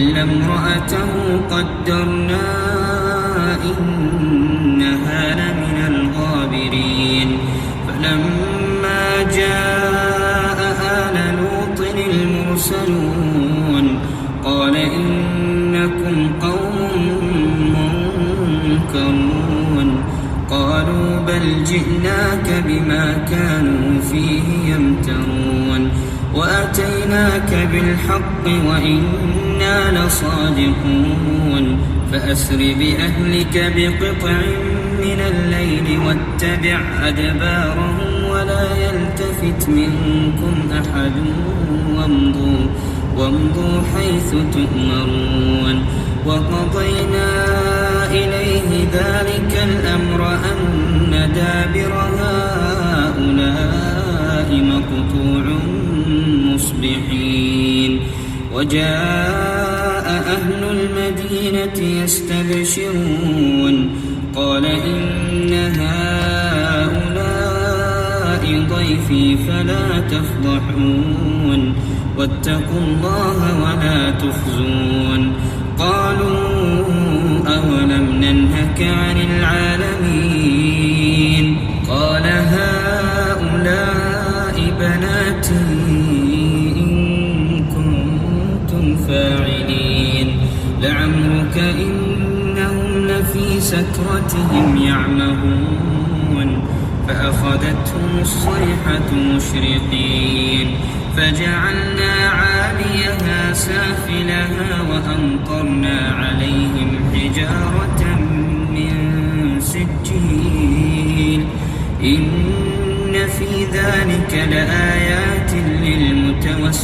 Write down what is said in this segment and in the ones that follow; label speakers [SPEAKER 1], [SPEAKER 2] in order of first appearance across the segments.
[SPEAKER 1] إلا امرأته قدرنا إنها لمن الغابرين فلما جاء آل لوط المرسلون قال إنكم قوم منكرون قالوا بل جئناك بما كانوا فيه يمترون وأتيناك بالحق وإنا لصادقون فأسر بأهلك بقطع من الليل واتبع أدبارهم ولا يلتفت منكم أحد وامضوا حيث تؤمرون وقضينا إليه ذلك الأمر أن دابر هؤلاء مقطوع مصبحين وجاء أهل المدينة يستبشرون قال إن هؤلاء ضيفي فلا تفضحون واتقوا الله ولا تخزون قالوا أولم ننهك عن العالمين قال هؤلاء بناتي إن كنتم فاعلين لعمرك إنهم لفي سكرتهم يعمهون فأخذتهم الصيحة مشرقين فجعلنا عاليها سافلها وأمطرنا عليهم حجارة من سجيل إن في ذلك لآيات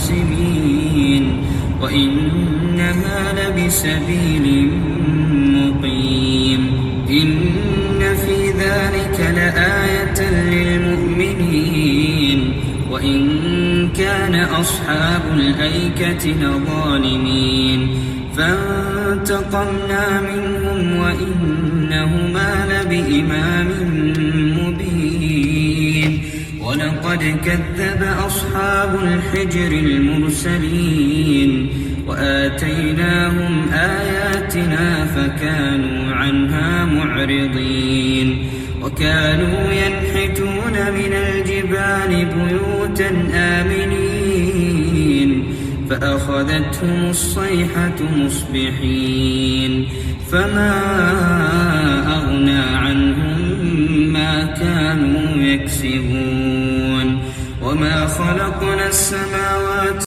[SPEAKER 1] للمتوسمين وإنها لبسبيل مقيم إن في ذلك لآية للمؤمنين وإن كان أصحاب الأيكة لظالمين فانتقمنا منهم وإنهما لبإمام مبين ولقد كذب أصحاب الحجر المرسلين وآتيناهم آياتنا فكانوا عنها معرضين وكانوا ينحتون من الجبال بيوتا آمنين فأخذتهم الصيحة مصبحين فما أغنى عنهم ما كانوا يكسبون وما خلقنا السماوات